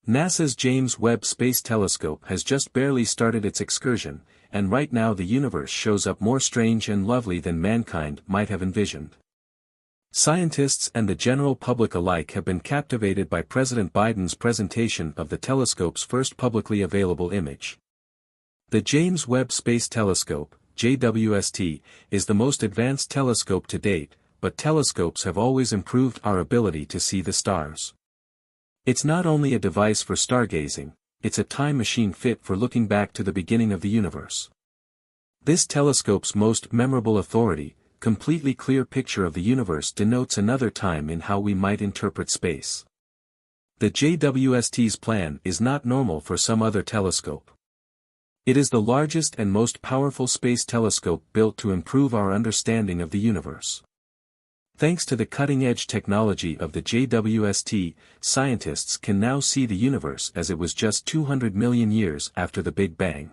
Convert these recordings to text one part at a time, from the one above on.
NASA's James Webb Space Telescope has just barely started its excursion, and right now the universe shows up more strange and lovely than mankind might have envisioned. Scientists and the general public alike have been captivated by President Biden's presentation of the telescope's first publicly available image. The James Webb Space Telescope, JWST, is the most advanced telescope to date, but telescopes have always improved our ability to see the stars. It's not only a device for stargazing, it's a time machine fit for looking back to the beginning of the universe. This telescope's most memorable authority, completely clear picture of the universe, denotes another time in how we might interpret space. The JWST's plan is not normal for some other telescope. It is the largest and most powerful space telescope built to improve our understanding of the universe. Thanks to the cutting-edge technology of the JWST, scientists can now see the universe as it was just 200 million years after the Big Bang.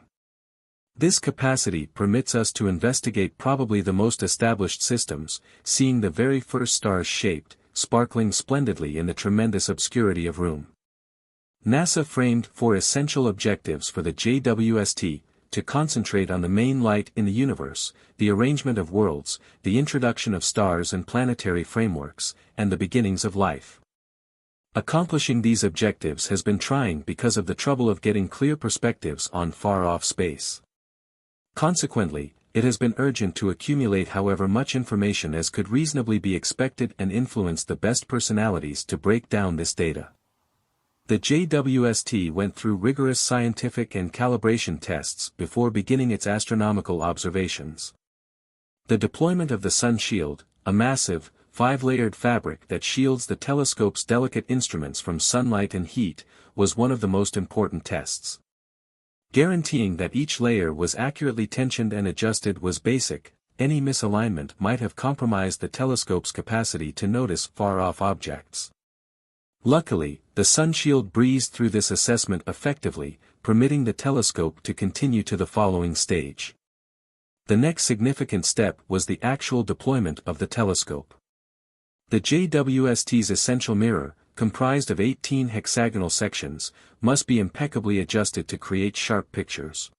This capacity permits us to investigate probably the most established systems, seeing the very first stars shaped, sparkling splendidly in the tremendous obscurity of room. NASA framed 4 essential objectives for the JWST: to concentrate on the main light in the universe, the arrangement of worlds, the introduction of stars and planetary frameworks, and the beginnings of life. Accomplishing these objectives has been trying because of the trouble of getting clear perspectives on far-off space. Consequently, it has been urgent to accumulate however much information as could reasonably be expected and influence the best personalities to break down this data. The JWST went through rigorous scientific and calibration tests before beginning its astronomical observations. The deployment of the sun shield, a massive, 5-layered fabric that shields the telescope's delicate instruments from sunlight and heat, was one of the most important tests. Guaranteeing that each layer was accurately tensioned and adjusted was basic. Any misalignment might have compromised the telescope's capacity to notice far-off objects. Luckily, the sun shield breezed through this assessment effectively, permitting the telescope to continue to the following stage. The next significant step was the actual deployment of the telescope. The JWST's essential mirror, comprised of 18 hexagonal sections, must be impeccably adjusted to create sharp pictures.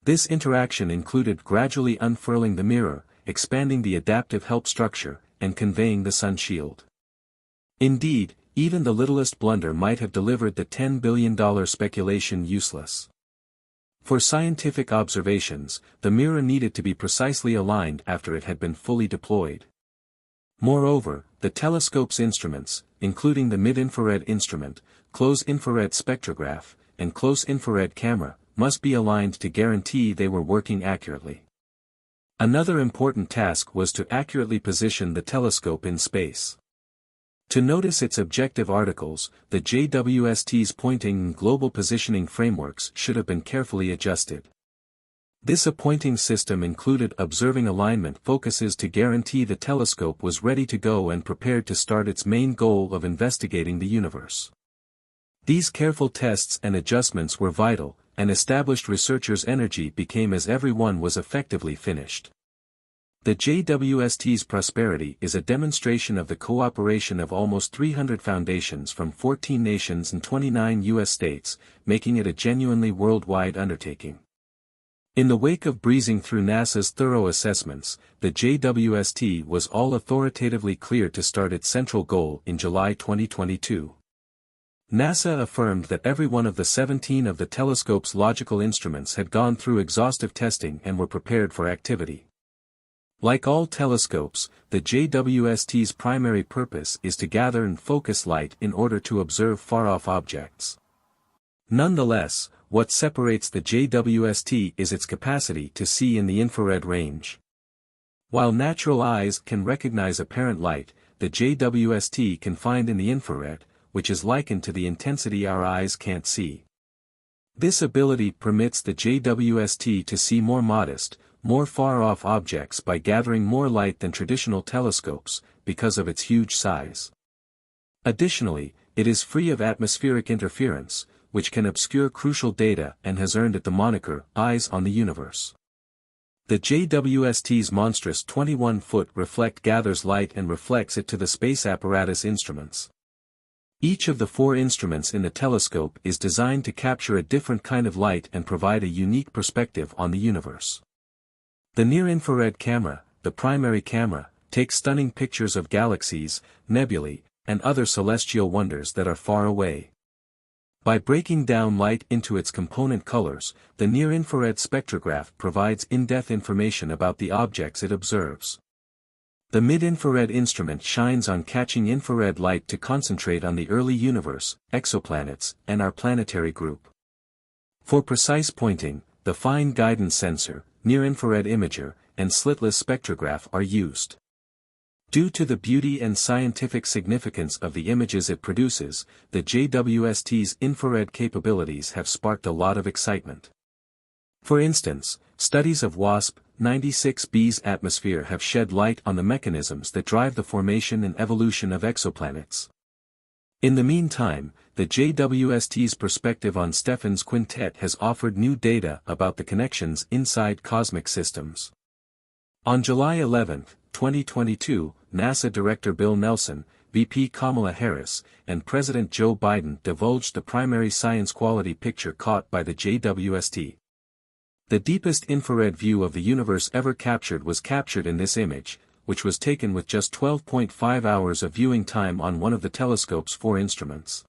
This interaction included gradually unfurling the mirror, expanding the adaptive help structure, and conveying the sun shield. Indeed, even the littlest blunder might have delivered the $10 billion speculation useless. For scientific observations, the mirror needed to be precisely aligned after it had been fully deployed. Moreover, the telescope's instruments, including the mid-infrared instrument, close-infrared spectrograph, and close-infrared camera, must be aligned to guarantee they were working accurately. Another important task was to accurately position the telescope in space. To notice its objective articles, the JWST's pointing and global positioning frameworks should have been carefully adjusted. This appointing system included observing alignment focuses to guarantee the telescope was ready to go and prepared to start its main goal of investigating the universe. These careful tests and adjustments were vital, and established researchers' energy became as everyone was effectively finished. The JWST's prosperity is a demonstration of the cooperation of almost 300 foundations from 14 nations and 29 U.S. states, making it a genuinely worldwide undertaking. In the wake of breezing through NASA's thorough assessments, the JWST was all authoritatively cleared to start its central goal in July 2022. NASA affirmed that every one of the 17 of the telescope's logical instruments had gone through exhaustive testing and were prepared for activity. Like all telescopes, the JWST's primary purpose is to gather and focus light in order to observe far-off objects. Nonetheless, what separates the JWST is its capacity to see in the infrared range. While natural eyes can recognize apparent light, the JWST can find in the infrared, which is likened to the intensity our eyes can't see. This ability permits the JWST to see more modest, more far-off objects by gathering more light than traditional telescopes, because of its huge size. Additionally, it is free of atmospheric interference, which can obscure crucial data and has earned it the moniker, Eyes on the Universe. The JWST's monstrous 21-foot reflect gathers light and reflects it to the space apparatus instruments. Each of the 4 instruments in the telescope is designed to capture a different kind of light and provide a unique perspective on the universe. The near-infrared camera, the primary camera, takes stunning pictures of galaxies, nebulae, and other celestial wonders that are far away. By breaking down light into its component colors, the near-infrared spectrograph provides in-depth information about the objects it observes. The mid-infrared instrument shines on catching infrared light to concentrate on the early universe, exoplanets, and our planetary group. For precise pointing, the fine guidance sensor, near-infrared imager, and slitless spectrograph are used. Due to the beauty and scientific significance of the images it produces, the JWST's infrared capabilities have sparked a lot of excitement. For instance, studies of WASP-96b's atmosphere have shed light on the mechanisms that drive the formation and evolution of exoplanets. In the meantime, the JWST's perspective on Stephan's quintet has offered new data about the connections inside cosmic systems. On July 11, 2022, NASA Director Bill Nelson, VP Kamala Harris, and President Joe Biden divulged the primary science quality picture caught by the JWST. The deepest infrared view of the universe ever captured was captured in this image, which was taken with just 12.5 hours of viewing time on one of the telescope's 4 instruments.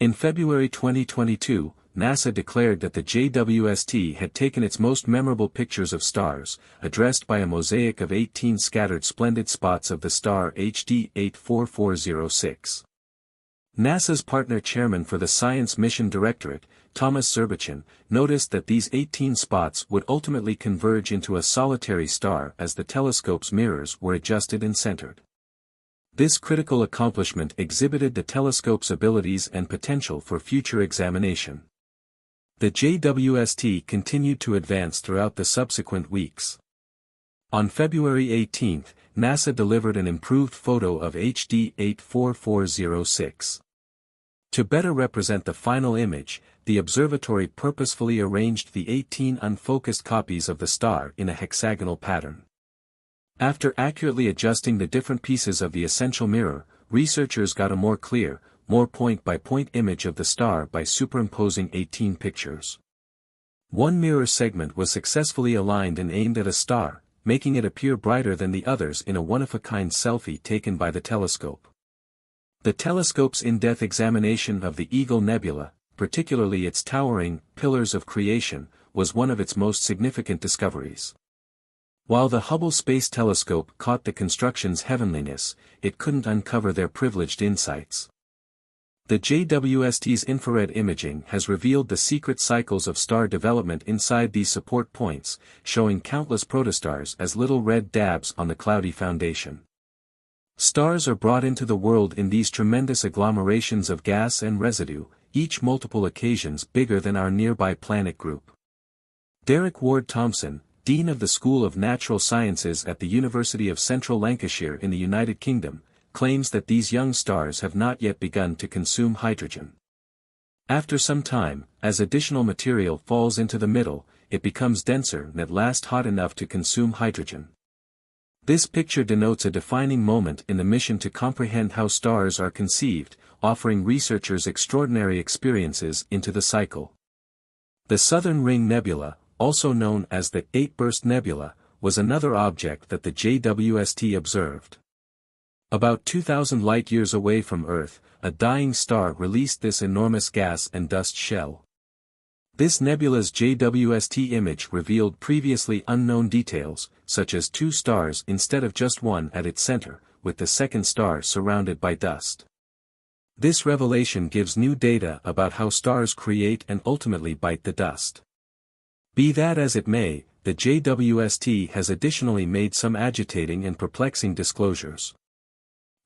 In February 2022, NASA declared that the JWST had taken its most memorable pictures of stars, addressed by a mosaic of 18 scattered splendid spots of the star HD 84406. NASA's partner chairman for the Science Mission Directorate, Thomas Zurbuchen, noticed that these 18 spots would ultimately converge into a solitary star as the telescope's mirrors were adjusted and centered. This critical accomplishment exhibited the telescope's abilities and potential for future examination. The JWST continued to advance throughout the subsequent weeks. On February 18, NASA delivered an improved photo of HD 84406. To better represent the final image, the observatory purposefully arranged the 18 unfocused copies of the star in a hexagonal pattern. After accurately adjusting the different pieces of the essential mirror, researchers got a more clear, more point-by-point image of the star by superimposing 18 pictures. One mirror segment was successfully aligned and aimed at a star, making it appear brighter than the others in a one-of-a-kind selfie taken by the telescope. The telescope's in-depth examination of the Eagle Nebula, particularly its towering pillars of creation, was one of its most significant discoveries. While the Hubble Space Telescope caught the construction's heavenliness, it couldn't uncover their privileged insights. The JWST's infrared imaging has revealed the secret cycles of star development inside these support points, showing countless protostars as little red dabs on the cloudy foundation. Stars are brought into the world in these tremendous agglomerations of gas and residue, each multiple occasions bigger than our nearby planet group. Derek Ward Thompson, Dean of the School of Natural Sciences at the University of Central Lancashire in the United Kingdom, claims that these young stars have not yet begun to consume hydrogen. After some time, as additional material falls into the middle, it becomes denser and at last hot enough to consume hydrogen. This picture denotes a defining moment in the mission to comprehend how stars are conceived, offering researchers extraordinary experiences into the cycle. The Southern Ring Nebula, also known as the 8-burst nebula, was another object that the JWST observed. About 2,000 light-years away from Earth, a dying star released this enormous gas and dust shell. This nebula's JWST image revealed previously unknown details, such as 2 stars instead of just one at its center, with the second star surrounded by dust. This revelation gives new data about how stars create and ultimately bite the dust. Be that as it may, the JWST has additionally made some agitating and perplexing disclosures.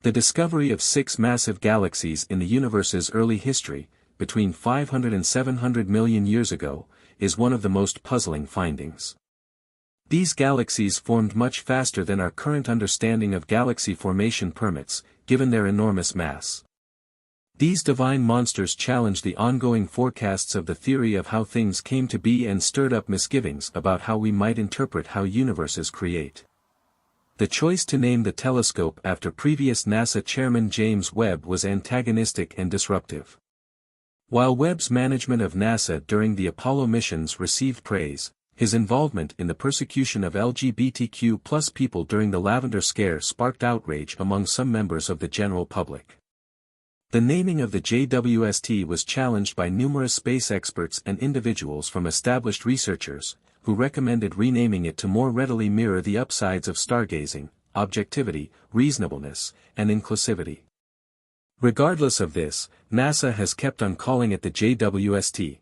The discovery of 6 massive galaxies in the universe's early history, between 500 and 700 million years ago, is one of the most puzzling findings. These galaxies formed much faster than our current understanding of galaxy formation permits, given their enormous mass. These divine monsters challenge the ongoing forecasts of the theory of how things came to be and stirred up misgivings about how we might interpret how universes create. The choice to name the telescope after previous NASA chairman James Webb was antagonistic and disruptive. While Webb's management of NASA during the Apollo missions received praise, his involvement in the persecution of LGBTQ+ people during the Lavender Scare sparked outrage among some members of the general public. The naming of the JWST was challenged by numerous space experts and individuals from established researchers, who recommended renaming it to more readily mirror the upsides of stargazing, objectivity, reasonableness, and inclusivity. Regardless of this, NASA has kept on calling it the JWST.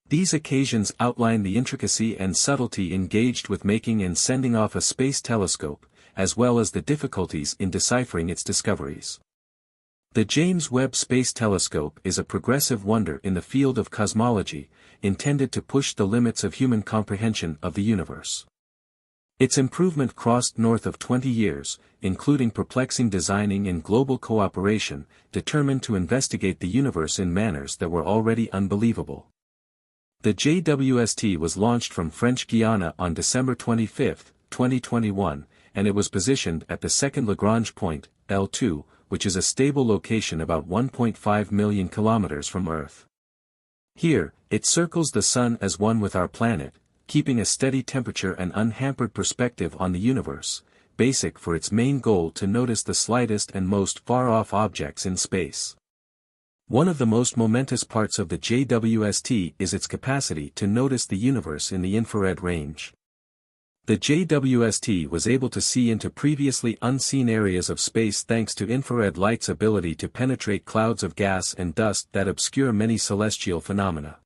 These occasions outline the intricacy and subtlety engaged with making and sending off a space telescope, as well as the difficulties in deciphering its discoveries. The James Webb Space Telescope is a progressive wonder in the field of cosmology, intended to push the limits of human comprehension of the universe. Its improvement crossed north of 20 years, including perplexing designing and global cooperation, determined to investigate the universe in manners that were already unbelievable. The JWST was launched from French Guiana on December 25, 2021, and it was positioned at the second Lagrange point, L2, which is a stable location about 1.5 million kilometers from Earth. Here, it circles the Sun as one with our planet, keeping a steady temperature and unhampered perspective on the universe, basic for its main goal to notice the slightest and most far-off objects in space. One of the most momentous parts of the JWST is its capacity to notice the universe in the infrared range. The JWST was able to see into previously unseen areas of space thanks to infrared light's ability to penetrate clouds of gas and dust that obscure many celestial phenomena.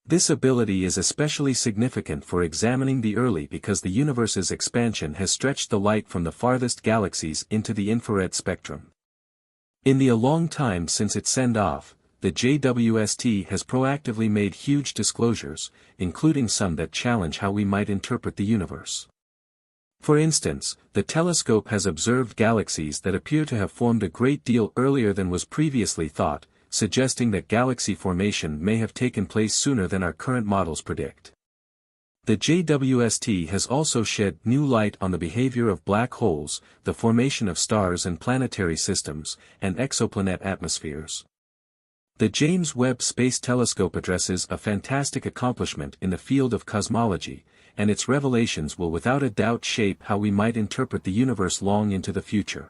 This ability is especially significant for examining the early because the universe's expansion has stretched the light from the farthest galaxies into the infrared spectrum. In the long time since its send-off, the JWST has proactively made huge disclosures, including some that challenge how we might interpret the universe. For instance, the telescope has observed galaxies that appear to have formed a great deal earlier than was previously thought, suggesting that galaxy formation may have taken place sooner than our current models predict. The JWST has also shed new light on the behavior of black holes, the formation of stars and planetary systems, and exoplanet atmospheres. The James Webb Space Telescope addresses a fantastic accomplishment in the field of cosmology, and its revelations will without a doubt shape how we might interpret the universe long into the future.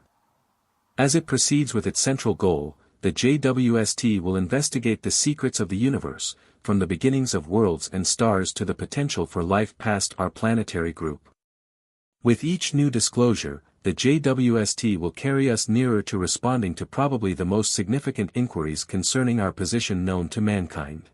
As it proceeds with its central goal, the JWST will investigate the secrets of the universe, from the beginnings of worlds and stars to the potential for life past our planetary group. With each new disclosure, the JWST will carry us nearer to responding to probably the most significant inquiries concerning our position known to mankind.